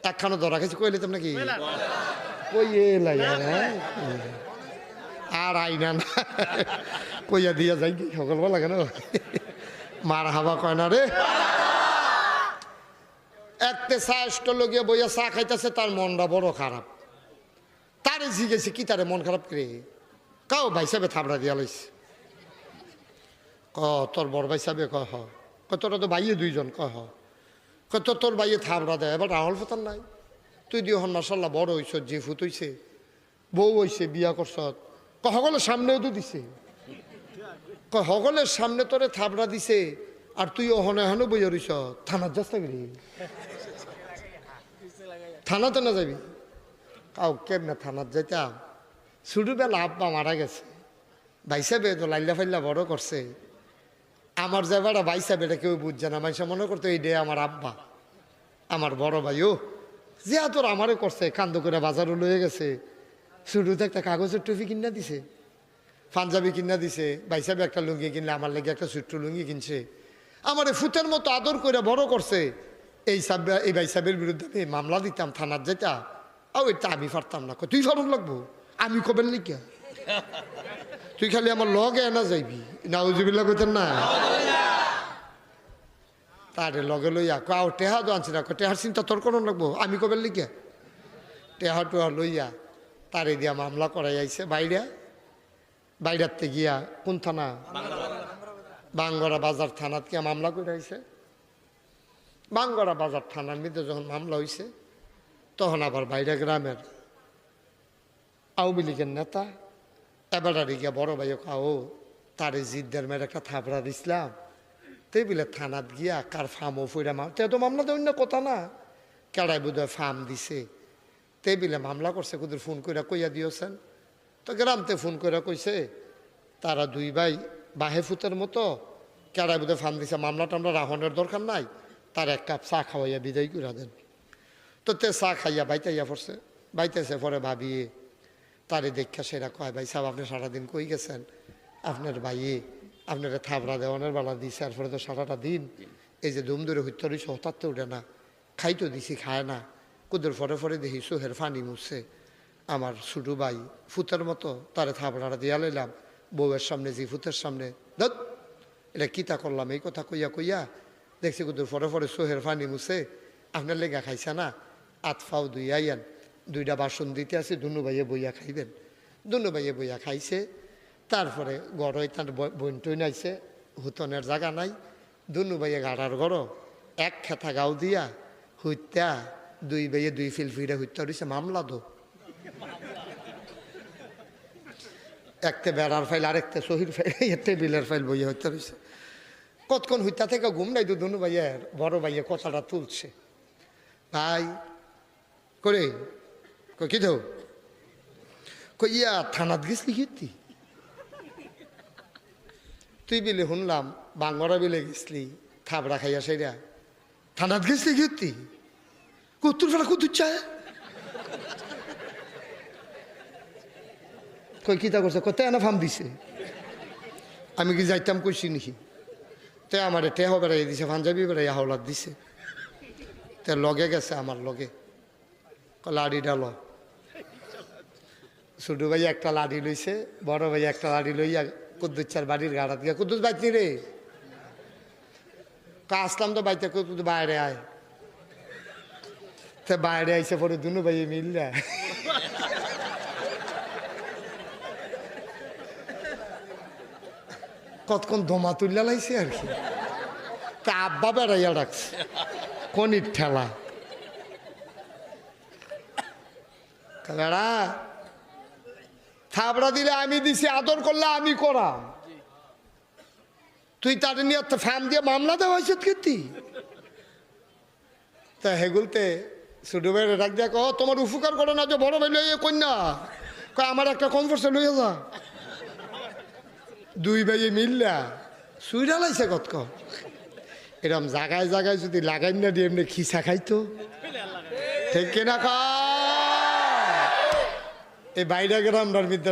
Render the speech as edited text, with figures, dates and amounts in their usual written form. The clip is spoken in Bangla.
একখানো ধরা খেয়েছি কইলে তো নাকি কইয়ে আর আইনা না কইয়া দিয়া যাই কি সকালবেলা কেন মার হাবা কয় না রে। একটা চা স্টল গিয়ে বইয়া চা খাইতেছে, তার মনটা বড় খারাপ। তারে জিগেছি কি তারে মন খারাপ করে, কাও ভাই সাহেবে থাবড়া দিয়া লাইছে। তোর বড় ভাই সাহেবে কয় হ, তোরা তো ভাইয়ে দুইজন, কয় হ, তোর ভাইয়ে থাবড়া দেয়, এবার রাহুল ফতার নাই। তুই দিয়ে হন মাসাল্লাহ বড় হইস, যে ফুত হইছে, বউ হইছে, বিয়া করছ, হগলের সামনেও তো দিছে, হগলের সামনে তোরে থাবড়া দিছে, আর তুই ওহনে এখনো বইয়া রইস, থানার যাস না গেলি, থানাতে না যাবি। কাউ কেমনে থানার যাইতাম, ছোটবেলা আব্বা মারা গেছে, ভাই সাহেবে তো লাইল্লা ফাইল্লা বড় করছে। আমার যে বেড়া ভাই সাহেব এটা কেউ বুঝছে না, মানুষে মনে করতো এই ডে আমার আব্বা, আমার বড় ভাই। ও যে তোর আমারে করছে, কান্দ করে বাজারও লয়ে গেছে, শুরুতে একটা কাগজের টুপি কিনা দিছে, পাঞ্জাবি কিনা দিছে, ভাই সাহেব একটা লুঙ্গি কিনলে, আমার লেগে একটা ছোট্ট লুঙ্গি কিনছে, আমার ফুতের মতো আদর করে বড় করছে। এই ভাই সাহেবের বিরুদ্ধে আমি মামলা দিতাম, থানার যেটা, ওইটা আমি পারতাম না। তুই ফারুক লাগবো, আমি কবেন লিখা, তুই খালি আমার লগে না যাইবি, নাউজুবিল্লাহ কইতেন না, তারে লগে লইয়া কাউ টেহা তো আনছি না, টেহার চিন্তা তোর কোন লাগবো, আমি কবেন লিখা, টেহা টেহা লইয়া তারে দিয়া মামলা করাই আইছে। বাইরাতে গিয়া কোন থানা, বাঙ্গরা বাজার থানাত গিয়া মামলা করে আইছে। বাঙ্গরা বাজার থানার মধ্যে যখন মামলা হয়েছে, তখন আবার বাইরে গ্রামের আওয়ামী লীগের নেতা এবার গিয়া বড় ভাই কাও তারে জিদ্দের মেয়ের একটা থাবড়া দিছিলাম, তাই বলে থানাত গিয়া কার ফার্মও ফুইরা তে তো মামলা তো অন্য কথা না, কেড়াই বোধহয় ফার্ম দিছে, তাই বলে মামলা করছে। কুদের ফোন করে কইয়া দিয়েছেন, তো গ্রামতে ফোন করে কইছে তারা দুই ভাই বাহে ফুতের মতো, কেড়াই বোধহয় ফার্ম দিছে, মামলা টামলা রাহনের দরকার নাই, তার এক কাপ চা খাওয়াইয়া বিদায় করে দেন। তো তে চা খাইয়া বাইতাইয়া পড়ছে, বাইতেছে পরে ভাবিয়ে তারে দেখা সেরা কয়, ভাই সাহেব আপনি সারাদিন কই গেছেন, আপনার ভাইয়ে আপনারা থাবড়া দেওয়ানের বেলা দিছে, আর পরে তো সারাটা দিন এই যে ধুম ধরে হত্যা রয়েছে, হঠাৎ তো উঠে না, খাইতো দিছি খায় না। কুদের ফরে ফরে দেখি সোহের ফানি মুছছে, আমার ছোটো ভাই ফুতের মতো তারে থাবড়াটা দিয়া লইলাম, বউয়ের সামনে, জি ফুতের সামনে, ধত এটা কিতা করলাম, এই কথা কইয়া কইয়া দেখছি কুদের ফরে ফরে সোহের ফানি মুছে, আপনার লেগা খাইছে না, আতফাও দুই আইয়ান, দুইটা বাসন দিতে আছে, দুনু ভাইয়ে বইয়া খাইবেন। দুনু ভাইয়ে বইয়া খাইছে, তারপরে গড়ই তার বইন টইন আইছে, হুতনের জায়গা নাই, দুনু ভাইয়ে গাড়ার গড় এক খেতা গাও দিয়া হইত্যা দুই ভাইয়ে দুই ফিল ফিরে হইত্যা রয়েছে, মামলা দো একটা বেড়ার ফাইল আরেকটা শহীদ ফাইল, টেবিলের ফাইল বইয়া হইত্যা রয়েছে। কতক্ষণ হইত্যা থেকে ঘুম নাই, দুনু ভাইয়ের বড় ভাইয়ে কথাটা তুলছে, ভাই করে কি তো কইয়া থানাত গেছলি কীর্তি, তুই বিলে শুনলাম বাঙ্গরা বিলে গেছলি থাবড়া খাইয়া সেরা, থানাত গেছলি কীর্তি, কত্তুর ফেলা কত্তুর চায়, কই কিতা করছে, কত এনা ফার্ম দিছে, আমি কি যাইতাম কইছি নাকি, তে আমার টেহ বেড়াই দিছে, পাঞ্জাবি বেড়াই হাওলাত দিছে, তে লগে গেছে আমার লগে, লাড়ি ডাল, ছোট ভাই একটা লাড়ি লইছে, বড় ভাই একটা লাড়ি লইয়া কুদ্দুচ্ছার বাড়ির গাড়াত গিয়া, কুদ্দুস বাইতনি রে, আসলাম তো বাইতে, কুদ্দুস বাইরে আয়, তে বাইরে আইসে পরে দুনু ভাই মিললে কতক্ষণ দমা তুললা লাইছে আর কি, তা আব্বা বেড়াইয়া রাখছে কনির ঠেলা, বেড়া থাবড়া দিলে আমি দিছি, আদর করলে আমি করাম, তুই তার নিয়ে ফ্যাম দিয়ে মামলা দেওয়া হয়েছে কীর্তি, তা হেগুলতে ছোট ভাইয়ের ডাক দেখ, তোমার উপকার করো না যে বড় ভাই লইয়া কন্যা, আমার একটা কনফার্সে লইয়া যা, দুই ভাইয়ে মিললা সুইরা লাইছে কত, এরম জায়গায় জায়গায় যদি লাগাই না দিয়ে এমনি খিসা খাইতো, ঠিক কিনা, এই বাইরে গ্রামটার মধ্যে